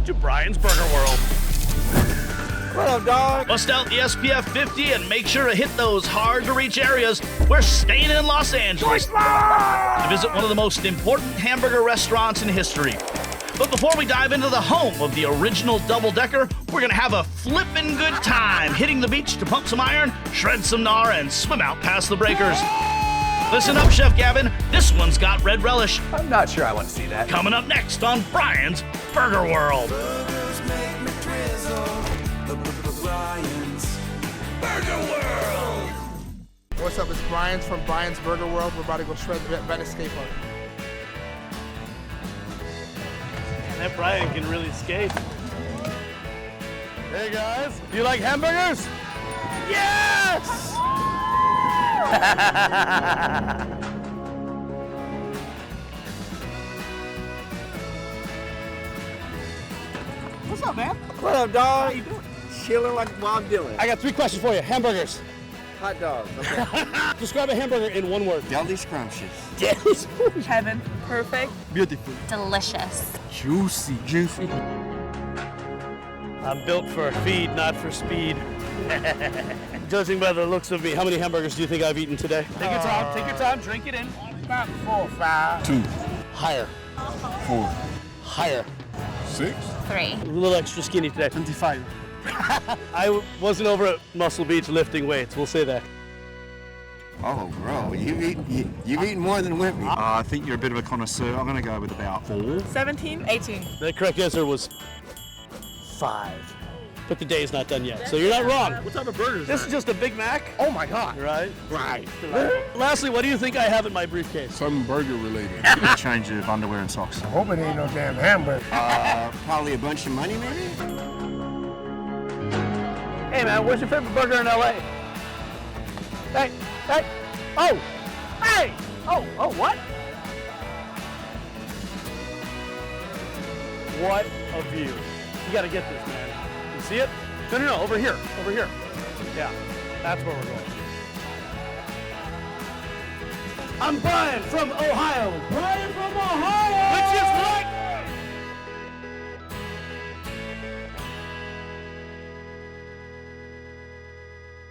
to Bryan's Burger World. What up, dog? Bust out the SPF 50 and make sure to hit those hard-to-reach areas. We're staying in Los Angeles to visit one of the most important hamburger restaurants in history. But before we dive into the home of the original double-decker, we're going to have a flippin' good time hitting the beach to pump some iron, shred some gnar, and swim out past the breakers. Listen up, Chef Gavin. This one's got red relish. I'm not sure I want to see that. Coming up next on Bryan's Burger World. Burger World! What's up? It's Bryan's from Bryan's Burger World. We're about to go shred the Venice skate park. That Bryan can really skate. Hey guys, do you like hamburgers? Yes! What's up, man? What up, dog? How you doing? Chilling like Bob Dylan. I got 3 questions for you. Hamburgers. Hot dogs. Okay. Describe a hamburger in 1 word. Deli scrumptious. Heaven. Perfect. Beautiful. Delicious. Juicy. Juicy. I'm built for feed, not for speed. Judging by the looks of me, how many hamburgers do you think I've eaten today? Take your time, drink it in. About 4 or 5. 2, Higher. 4, Higher. 6. 3. A little extra skinny today. 25. I wasn't over at Muscle Beach lifting weights, we'll say that. Oh, bro, you've eaten more than Wimpy. I think you're a bit of a connoisseur. I'm going to go with about 4. 17. 18. The correct answer was 5. But the day's not done yet, so you're not wrong. What type of burgers? This is just a Big Mac, Oh my God. right? Right. Lastly, what do you think I have in my briefcase? Something burger related. A change of underwear and socks. Hope it ain't no damn hamburger. Probably a bunch of money, maybe? Hey man, where's your favorite burger in LA? Hey, oh, hey, oh, what? What a view. You gotta get this, man. You see it? No, over here. Yeah, that's where we're going. I'm Bryan from Ohio. Bryan from Ohio! Which is what?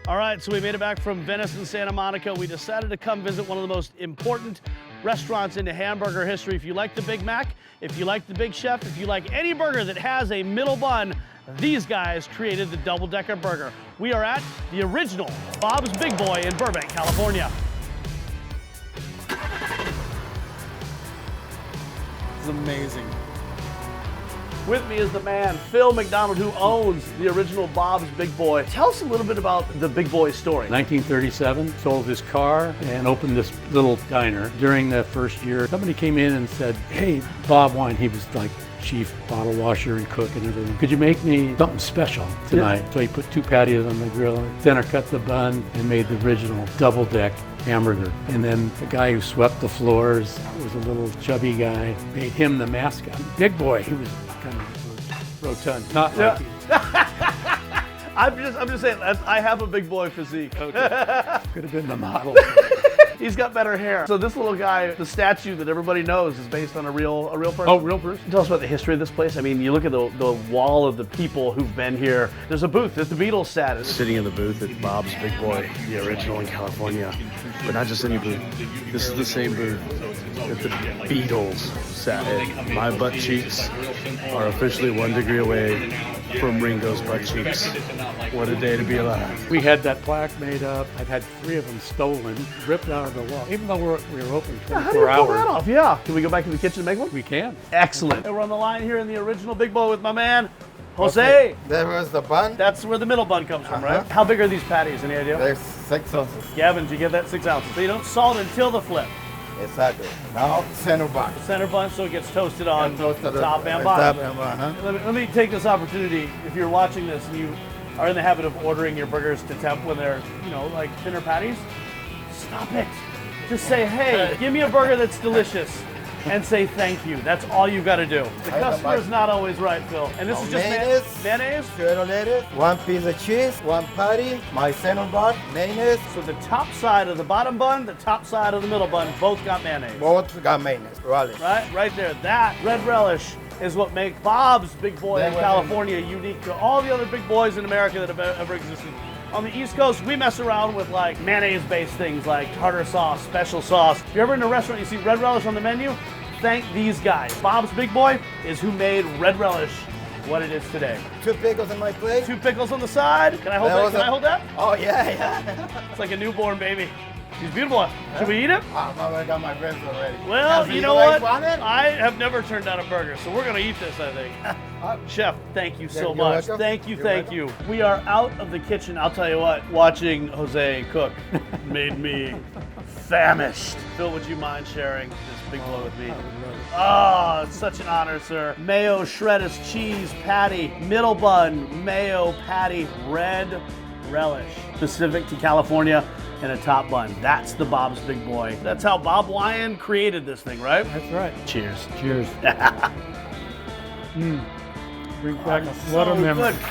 All right, so we made it back from Venice and Santa Monica. We decided to come visit one of the most important restaurants in hamburger history. If you like the Big Mac, if you like the Big Chef, if you like any burger that has a middle bun, these guys created the double-decker burger. We are at the original Bob's Big Boy in Burbank, California. It's amazing. With me is the man, Phil McDonald, who owns the original Bob's Big Boy. Tell us a little bit about the Big Boy story. 1937, sold his car and opened this little diner. During the first year, somebody came in and said, hey, Bob Wine, he was like chief bottle washer and cook and everything. Could you make me something special tonight? Yeah. So he put 2 patties on the grill, center cut the bun, and made the original double-deck hamburger. And then the guy who swept the floors was a little chubby guy, made him the mascot. Big Boy, he was kind of rotund, not like you. I'm just saying, I have a Big Boy physique. Okay. Could have been the model. He's got better hair. So this little guy, the statue that everybody knows, is based on a real person. Oh, real person? Tell us about the history of this place. I mean, you look at the wall of the people who've been here. There's a booth that the Beatles sat in. Sitting in the booth at Bob's Big Boy, the original in California. But not just any booth. This is the same booth that the Beatles sat in. My butt cheeks are officially 1 degree away from Ringo's butt cheeks. What a day to be alive. We had that plaque made up. I've had 3 of them stolen, ripped out of the wall. Even though we were open 24 How do you pull hours. that off? Yeah. Can we go back to the kitchen and make one? We can. Excellent. And we're on the line here in the original Big Boy with my man, Jose. There was the bun. That's where the middle bun comes from, right? How big are these patties? Any idea? There's 6 ounces. Gavin, did you get that 6 ounces? So you don't salt until the flip. Exactly. Now, center box. Center bun, so it gets toasted on top and Top bottom. and bottom, huh? Let me take this opportunity. If you're watching this and you are in the habit of ordering your burgers to temp when they're, like thinner patties, stop it. Just say, hey, give me a burger that's delicious. And say thank you. That's all you've got to do. The customer is not always right, Phil. And this is just mayonnaise. Shredded lettuce, 1 piece of cheese, 1 patty, my center bun, mayonnaise. So the top side of the bottom bun, the top side of the middle bun, both got mayonnaise. Both got mayonnaise, relish. Right there. That red relish is what makes Bob's Big Boy in California unique to all the other big boys in America that have ever existed. On the East Coast, we mess around with like mayonnaise-based things like tartar sauce, special sauce. If you're ever in a restaurant, you see red relish on the menu, thank these guys. Bob's Big Boy is who made red relish what it is today. 2 pickles on my plate. 2 pickles on the side. Can I hold that? Can I hold that? Oh, yeah. It's like a newborn baby. She's beautiful. Should we eat it? I got my ribs already. Well, Do you know what? Want it? I have never turned down a burger, so we're gonna eat this, I think. Chef, thank you so You're much. welcome. Thank you, You're thank you. We are out of the kitchen. I'll tell you what, watching Jose cook made me famished. Phil, would you mind sharing this Big Boy with me? Oh, it's such an honor, sir. Mayo shredded cheese patty, middle bun, mayo patty, red relish. Specific to California and a top bun. That's the Bob's Big Boy. That's how Bob Wyan created this thing, right? That's right. Cheers. Cheers. Bring back a So lot of memories. good.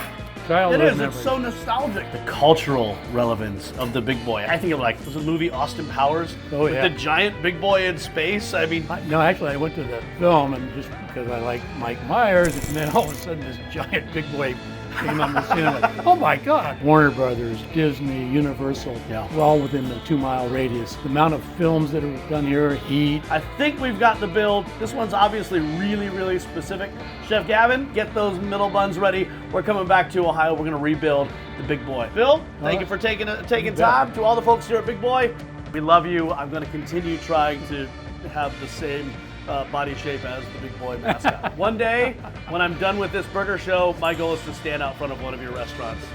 Childhood It is. memories. It's so nostalgic. The cultural relevance of the Big Boy. I think of like, was the movie Austin Powers? Oh, with yeah. the giant Big Boy in space. I mean, No, actually, I went to the film and just because I like Mike Myers, and then all of a sudden this giant Big Boy came on the scene. I'm like, oh my God. Warner Brothers, Disney, Universal, we're all within the 2-mile radius. The amount of films that are done here, Heat. I think we've got the build. This one's obviously really, really specific. Chef Gavin, get those middle buns ready. We're coming back to Ohio. We're going to rebuild the Big Boy. Phil, thank you for taking time. To all the folks here at Big Boy, we love you. I'm going to continue trying to have the same body shape as the Big Boy mascot. One day, when I'm done with this burger show, my goal is to stand out front of one of your restaurants.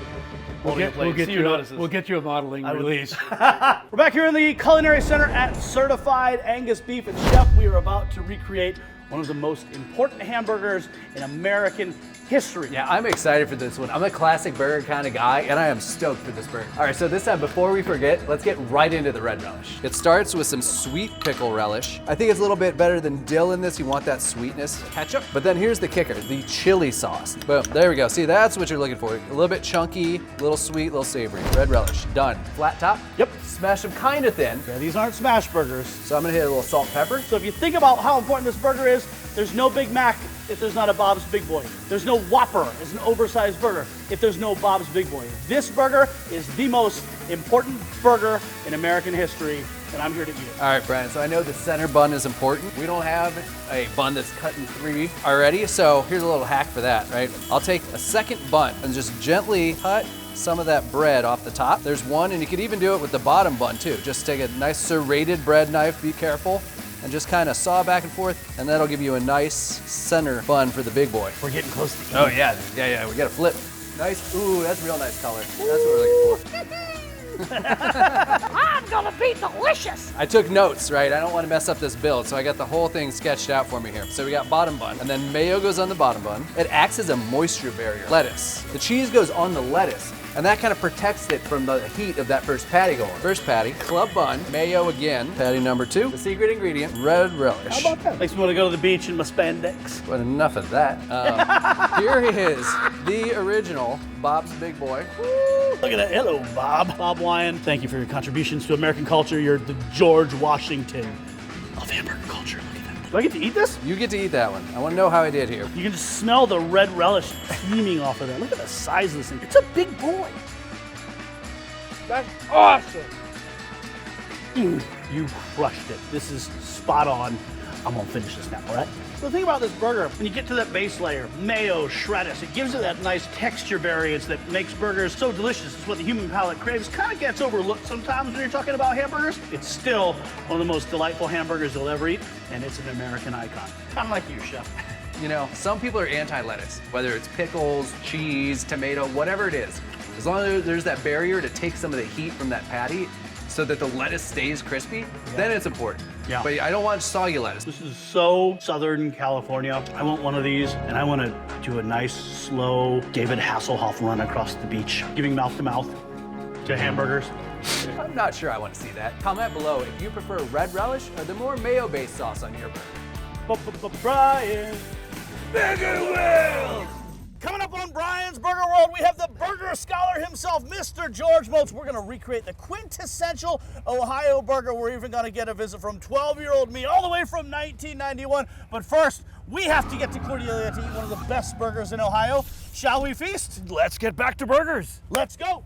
We'll get you a modeling release. We're back here in the Culinary Center at Certified Angus Beef. And Chef, we are about to recreate one of the most important hamburgers in American history. Yeah, I'm excited for this one. I'm a classic burger kind of guy, and I am stoked for this burger. All right, so this time, before we forget, let's get right into the red relish. It starts with some sweet pickle relish. I think it's a little bit better than dill in this. You want that sweetness. Ketchup. But then here's the kicker, the chili sauce. Boom, there we go. See, that's what you're looking for. A little bit chunky, a little sweet, a little savory. Red relish, done. Flat top. Yep. Smash them kind of thin. Yeah, these aren't smash burgers. So I'm gonna hit a little salt and pepper. So if you think about how important this burger is, there's no Big Mac if there's not a Bob's Big Boy. There's no Whopper as an oversized burger if there's no Bob's Big Boy. This burger is the most important burger in American history, and I'm here to eat it. All right, Bryan, so I know the center bun is important. We don't have a bun that's cut in 3 already, so here's a little hack for that, right? I'll take a second bun and just gently cut some of that bread off the top. There's one, and you could even do it with the bottom bun too. Just take a nice serrated bread knife, be careful, and just kind of saw back and forth, and that'll give you a nice center bun for the Big Boy. We're getting close to eating. Oh yeah, we gotta flip. Nice, ooh, that's real nice color. That's what we're looking for. I'm gonna be delicious. I took notes, right? I don't want to mess up this build, so I got the whole thing sketched out for me here. So we got bottom bun, and then mayo goes on the bottom bun. It acts as a moisture barrier. Lettuce. The cheese goes on the lettuce, and that kind of protects it from the heat of that first patty going. First patty, club bun, mayo again. Patty number 2, the secret ingredient, red relish. How about that? Makes me want to go to the beach in my spandex. But enough of that. Here is the original Bob's Big Boy. Look at that. Hello, Bob. Bob Wyan, thank you for your contributions to American culture. You're the George Washington of hamburger culture. Look at that. Do I get to eat this? You get to eat that one. I want to know how I did here. You can just smell the red relish steaming off of that. Look at the size of this thing. It's a big boy. That's awesome. You crushed it. This is spot on. I'm gonna finish this now, all right? So the thing about this burger, when you get to that base layer, mayo, shredded, it gives it that nice texture variance that makes burgers so delicious. It's what the human palate craves. Kind of gets overlooked sometimes when you're talking about hamburgers. It's still one of the most delightful hamburgers you'll ever eat, and it's an American icon. Kind of like you, Chef. You know, some people are anti-lettuce, whether it's pickles, cheese, tomato, whatever it is. As long as there's that barrier to take some of the heat from that patty so that the lettuce stays crispy, then it's important. Yeah. But I don't want soggy lettuce. This is so Southern California. I want one of these, and I want to do a nice, slow David Hasselhoff run across the beach, giving mouth to mouth to hamburgers. I'm not sure I want to see that. Comment below if you prefer red relish or the more mayo-based sauce on your burger. Bryan. Burger World! Coming up on Bryan's Burger World, we have the Burger burger scholar himself, Mr. George Moats. We're going to recreate the quintessential Ohio burger. We're even going to get a visit from 12-year-old me all the way from 1991. But first, we have to get to Cordelia to eat one of the best burgers in Ohio. Shall we feast? Let's get back to burgers. Let's go.